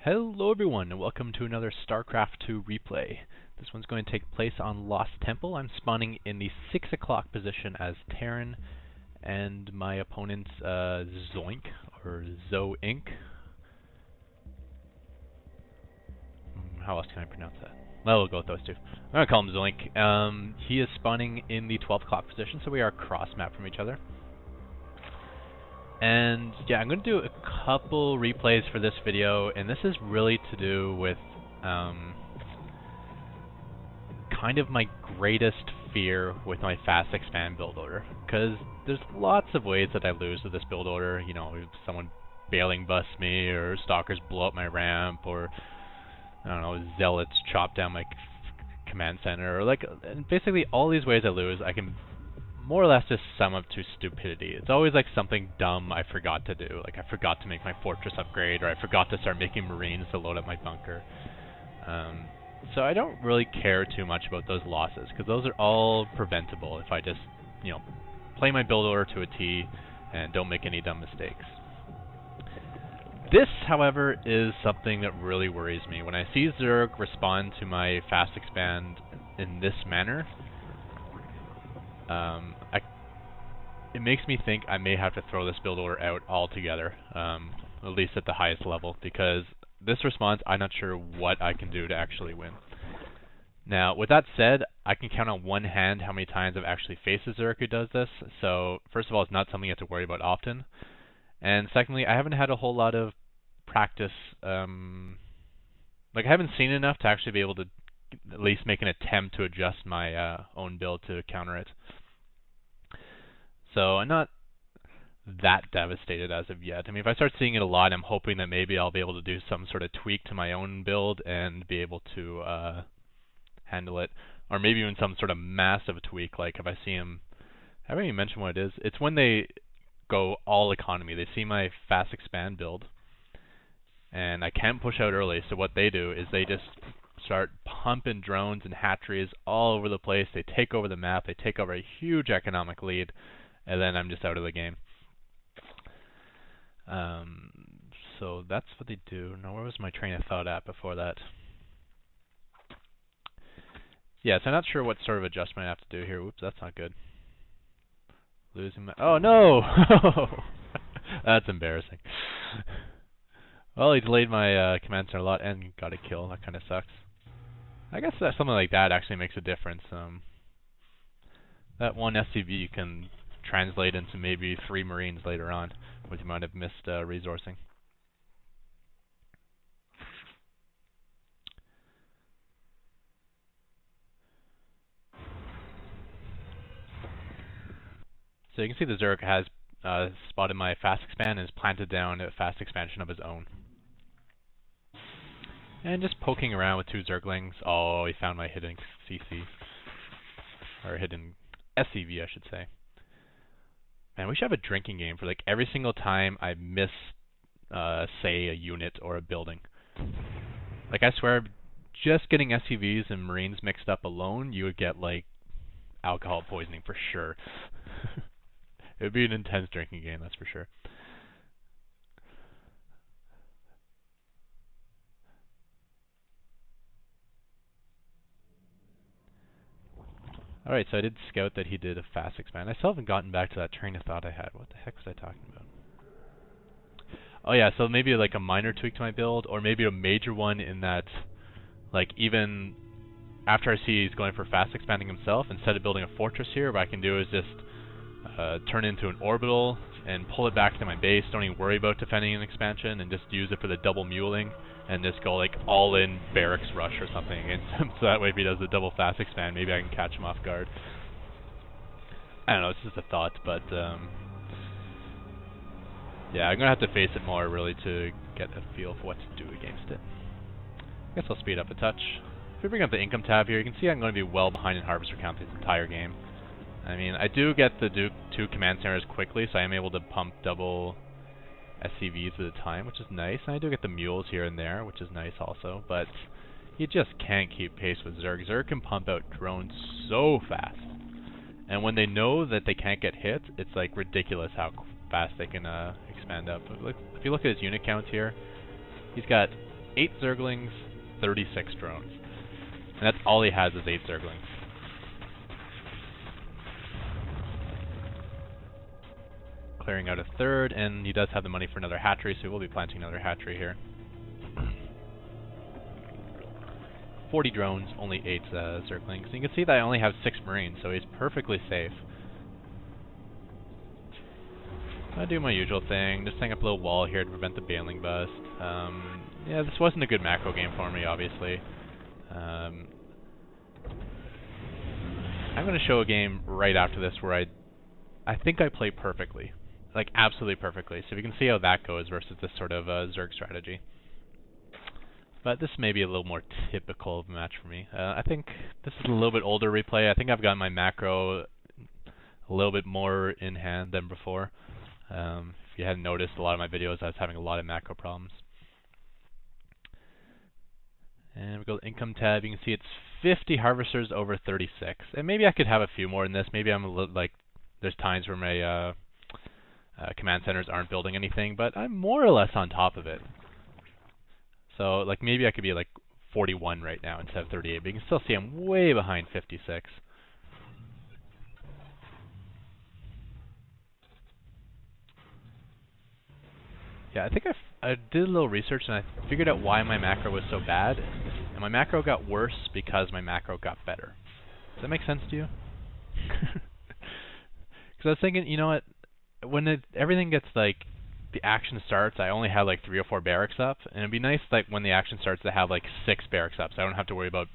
Hello everyone, and welcome to another Starcraft 2 replay. This one's going to take place on Lost Temple. I'm spawning in the 6 o'clock position as Terran, and my opponent's Zoink, or Zoink. How else can I pronounce that? Well, we'll go with those two. I'm going to call him Zoink. He is spawning in the 12 o'clock position, so we are cross-map from each other. And yeah, I'm going to do a couple replays for this video, and this is really to do with kind of my greatest fear with my fast expand build order. Because there's lots of ways that I lose with this build order. You know, if someone bailing busts me, or stalkers blow up my ramp, or I don't know, zealots chop down my command center, or like basically all these ways I lose, I can more or less just sum up to stupidity. It's always like something dumb I forgot to do. Like I forgot to make my fortress upgrade, or I forgot to start making marines to load up my bunker. So I don't really care too much about those losses, because those are all preventable if I just, you know, play my build order to a T and don't make any dumb mistakes. This, however, is something that really worries me. When I see Zerg respond to my fast expand in this manner, it makes me think I may have to throw this build order out altogether, at least at the highest level, because this response, I'm not sure what I can do to actually win. Now, with that said, I can count on one hand how many times I've actually faced a Zerg who does this, so first of all, it's not something you have to worry about often. And secondly, I haven't had a whole lot of practice, like I haven't seen enough to actually be able to at least make an attempt to adjust my own build to counter it. So I'm not that devastated as of yet. I mean, if I start seeing it a lot, I'm hoping that maybe I'll be able to do some sort of tweak to my own build and be able to handle it. Or maybe even some sort of massive tweak, like if I see them, I haven't even mentioned what it is. It's when they go all economy. They see my fast expand build, and I can't push out early, so what they do is they just start pumping drones and hatcheries all over the place. They take over the map, they take over a huge economic lead, and then I'm just out of the game. So that's what they do. Now, where was my train of thought at before that? Yeah, so I'm not sure what sort of adjustment I have to do here. Whoops, that's not good. Losing my... Oh, no! That's embarrassing. Well, he delayed my command center a lot and got a kill. That kind of sucks. I guess that something like that actually makes a difference. That one SCV can translate into maybe 3 marines later on, which you might have missed resourcing. So you can see the Zerg has spotted my fast expand and has planted down a fast expansion of his own. And just poking around with 2 Zerglings. Oh, he found my hidden CC. Or hidden SCV, I should say. Man, we should have a drinking game for like every single time I miss, say, a unit or a building. Like, I swear, just getting SCVs and Marines mixed up alone, you would get, like, alcohol poisoning for sure. It would be an intense drinking game, that's for sure. Alright, so I did scout that he did a fast expand. I still haven't gotten back to that train of thought I had. What the heck was I talking about? Oh yeah, so maybe like a minor tweak to my build, or maybe a major one in that, like, even after I see he's going for fast expanding himself, instead of building a fortress here, what I can do is just turn it into an orbital and pull it back to my base. Don't even worry about defending an expansion, and just use it for the double muling, and just go like all in barracks rush or something against him. So that way if he does the double fast expand, maybe I can catch him off guard. I don't know, it's just a thought, but yeah, I'm gonna have to face it more really to get a feel for what to do against it. I guess I'll speed up a touch. If we bring up the income tab here, you can see I'm going to be well behind in harvester count this entire game. I mean, I do get the 2 command centers quickly, so I am able to pump double SCVs at a time, which is nice. And I do get the mules here and there, which is nice also, but you just can't keep pace with Zerg. Zerg can pump out drones so fast. And when they know that they can't get hit, it's like ridiculous how fast they can expand up. If you look at his unit count here, he's got 8 Zerglings, 36 drones. And that's all he has is 8 Zerglings. Clearing out a third, and he does have the money for another hatchery, so he will be planting another hatchery here. 40 drones, only 8 Zerglings. And you can see that I only have 6 Marines, so he's perfectly safe. I do my usual thing, just setting up a little wall here to prevent the baling bust. Yeah, this wasn't a good macro game for me, obviously. I'm going to show a game right after this where I think I play perfectly. Like, absolutely perfectly. So we can see how that goes versus this sort of Zerg strategy. But this may be a little more typical of a match for me. I think this is a little bit older replay. I think I've got my macro a little bit more in hand than before. If you hadn't noticed, a lot of my videos I was having a lot of macro problems. And we go to the income tab. You can see it's 50 harvesters over 36. And maybe I could have a few more in this. Maybe I'm a little like, there's times where my command centers aren't building anything, but I'm more or less on top of it. So like maybe I could be like 41 right now instead of 38, but you can still see I'm way behind 56. Yeah, I think I did a little research and I figured out why my macro was so bad. And my macro got worse because my macro got better. Does that make sense to you? Because I was thinking, you know what, when everything gets like, the action starts, I only have like 3 or 4 barracks up, and it'd be nice like when the action starts to have like 6 barracks up, so I don't have to worry about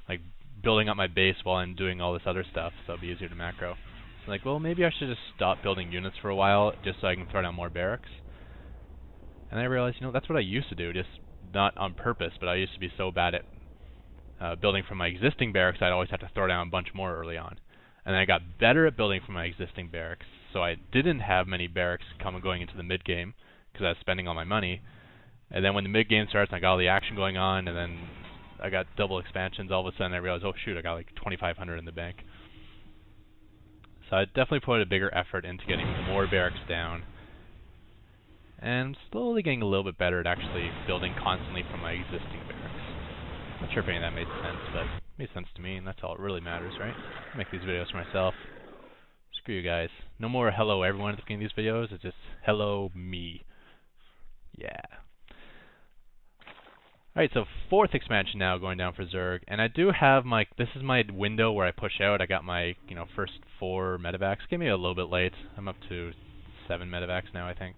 like building up my base while I'm doing all this other stuff, so it'll be easier to macro. So like, well, maybe I should just stop building units for a while, just so I can throw down more barracks. And I realized, you know, that's what I used to do, just not on purpose, but I used to be so bad at building from my existing barracks, I'd always have to throw down a bunch more early on. And then I got better at building from my existing barracks, so I didn't have many barracks going into the mid-game, because I was spending all my money. And then when the mid-game starts, I got all the action going on, and then I got double expansions, all of a sudden I realized, oh shoot, I got like 2,500 in the bank. So I definitely put a bigger effort into getting more barracks down. And slowly getting a little bit better at actually building constantly from my existing barracks. Not sure if any of that made sense, but it made sense to me, and that's all that really matters, right? I make these videos for myself. Screw you guys. No more hello everyone at the beginning of these videos, it's just hello me. Yeah. Alright, so 4th expansion now going down for Zerg, and I do have my, this is my window where I push out. I got my, you know, first 4 medevacs. Give me a little bit late. I'm up to 7 medevacs now, I think.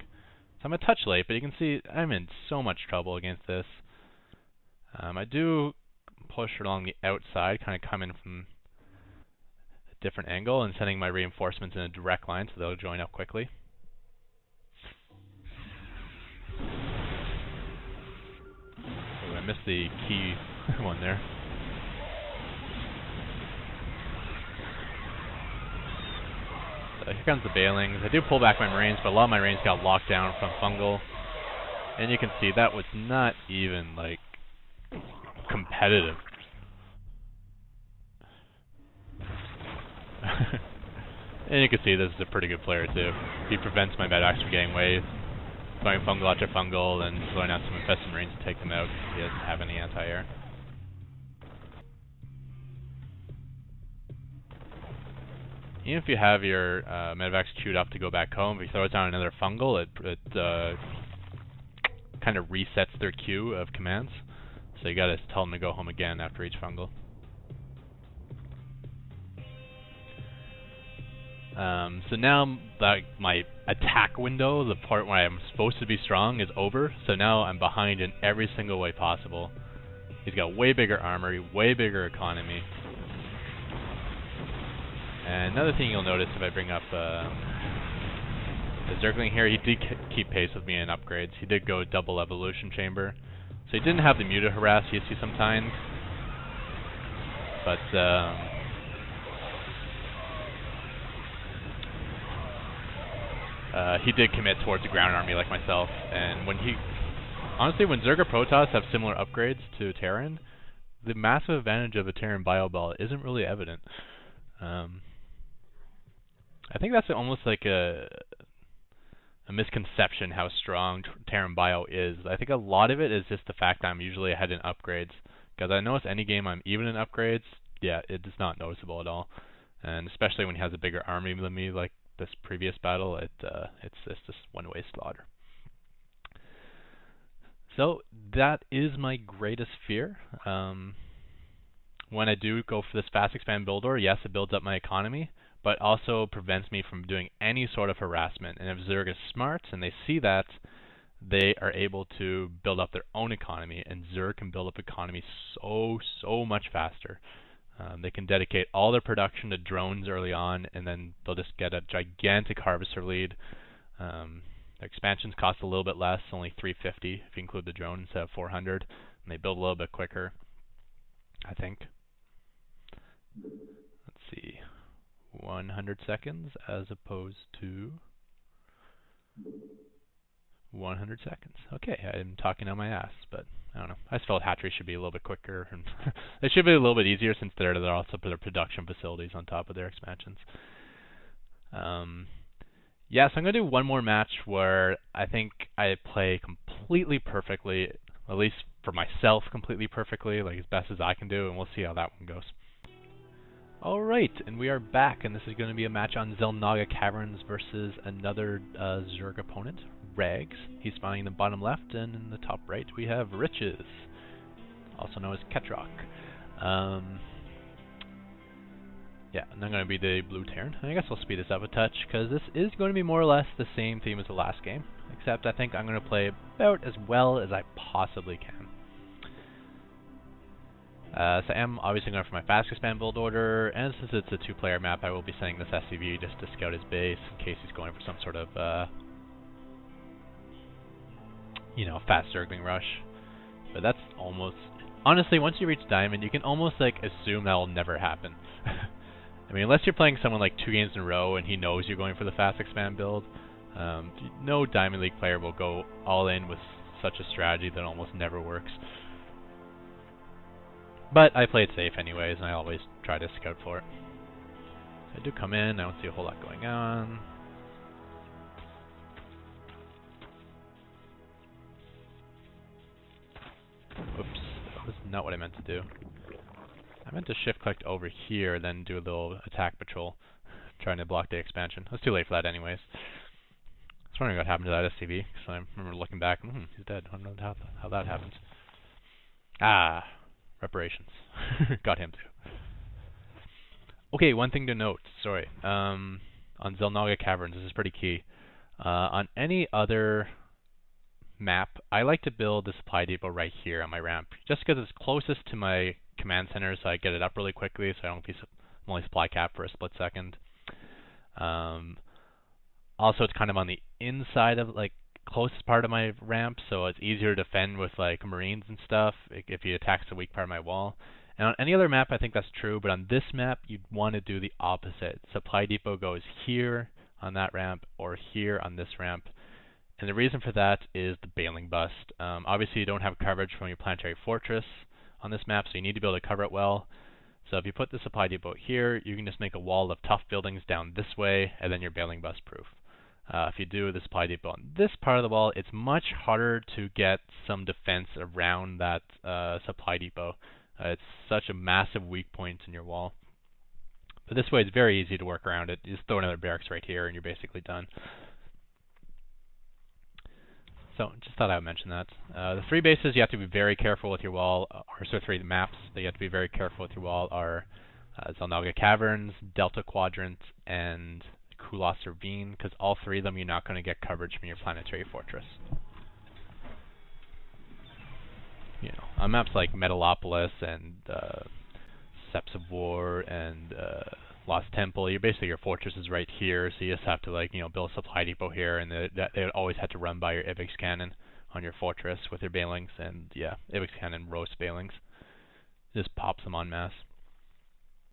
So I'm a touch late, but you can see I'm in so much trouble against this. I do push along the outside, kind of come in from a different angle and sending my reinforcements in a direct line so they'll join up quickly. Oh, I missed the key one there. So here comes the Balings. I do pull back my Marines, but a lot of my Marines got locked down from fungal. And you can see that was not even like competitive. And you can see this is a pretty good player too. He prevents my medevacs from getting away, going fungal after fungal, and blowing out some infested Marines to take them out because he doesn't have any anti-air. Even if you have your medevacs queued up to go back home, if you throw it down another fungal, it kind of resets their queue of commands. So you gotta tell them to go home again after each fungal. So now that my attack window, the part where I'm supposed to be strong, is over. So now I'm behind in every single way possible. He's got way bigger armory, way bigger economy. And another thing you'll notice if I bring up the Zergling here, he did keep pace with me in upgrades. He did go double evolution chamber. So he didn't have the muta harass you see sometimes. But he did commit towards the ground army like myself. And when honestly, when Zerg or Protoss have similar upgrades to Terran, the massive advantage of a Terran bio ball isn't really evident. I think that's almost like a a misconception how strong Terran Bio is. I think a lot of it is just the fact that I'm usually ahead in upgrades. Because I notice any game I'm even in upgrades, yeah, it is not noticeable at all. And especially when he has a bigger army than me, like this previous battle, it's just one-way slaughter. So that is my greatest fear. When I do go for this fast expand build order, yes, it builds up my economy, but also prevents me from doing any sort of harassment. And if Zerg is smart and they see that, they are able to build up their own economy, and Zerg can build up economy so much faster. They can dedicate all their production to drones early on, and then they'll just get a gigantic harvester lead. Their expansions cost a little bit less, only 350 if you include the drone instead of 400, and they build a little bit quicker, I think. Let's see, 100 seconds as opposed to 100 seconds. Okay, I'm talking on my ass, but I don't know. I just felt hatchery should be a little bit quicker, and it should be a little bit easier since they're also their production facilities on top of their expansions. Yeah, so I'm going to do one more match where I think I play completely perfectly, at least for myself completely perfectly, like as best as I can do, and we'll see how that one goes. Alright, and we are back, and this is going to be a match on Xel'Naga Caverns versus another Zerg opponent, Rags. He's spawning in the bottom left, and in the top right we have Riches, also known as Ketroc. Yeah, and I'm going to be the blue Terran. I guess I'll speed this up a touch, because this is going to be more or less the same theme as the last game, except I think I'm going to play about as well as I possibly can. So I am obviously going for my fast expand build order, and since it's a two-player map, I will be sending this SCV just to scout his base in case he's going for some sort of, fast Zergling rush. But that's almost... Honestly, once you reach Diamond, you can almost, assume that will never happen. I mean, unless you're playing someone 2 games in a row and he knows you're going for the fast expand build, no Diamond League player will go all in with such a strategy that almost never works. But I play it safe anyways, and I always try to scout for it. So I do come in, I don't see a whole lot going on. Oops, that was not what I meant to do. I meant to shift click over here, then do a little attack patrol, trying to block the expansion. I was too late for that anyways. I was wondering what happened to that SCV, because I remember looking back, he's dead. I don't know how that happens. Ah, reparations. Got him too. Okay, one thing to note, sorry. On Xel'Naga Caverns, this is pretty key. On any other map, I like to build the supply depot right here on my ramp, just because it's closest to my command center, so I get it up really quickly, so I don't be only supply capped for a split second. Also, it's kind of on the inside of, closest part of my ramp, so it's easier to defend with, marines and stuff if he attacks the weak part of my wall. And on any other map, I think that's true, but on this map, you'd want to do the opposite. Supply depot goes here on that ramp, or here on this ramp. And the reason for that is the bailing bust. Obviously, you don't have coverage from your planetary fortress on this map, so you need to be able to cover it well. So if you put the supply depot here, you can just make a wall of tough buildings down this way, and then you're bailing bust proof. If you do the supply depot on this part of the wall, it's much harder to get some defense around that supply depot. It's such a massive weak point in your wall. But this way, it's very easy to work around it. You just throw another barracks right here, and you're basically done. So, just thought I would mention that. The 3 bases you have to be very careful with your wall, or so 3 maps that you have to be very careful with your wall are Xel'Naga Caverns, Delta Quadrant, and Kulas Ravine, because all 3 of them you're not going to get coverage from your planetary fortress. On maps like Metalopolis and Seps of War and Lost Temple, your fortress is right here, so you just have to build a supply depot here, and they would always have to run by your Ibex cannon on your fortress with your bailings, and yeah, Ibex cannon roast bailings. Just pops them en masse.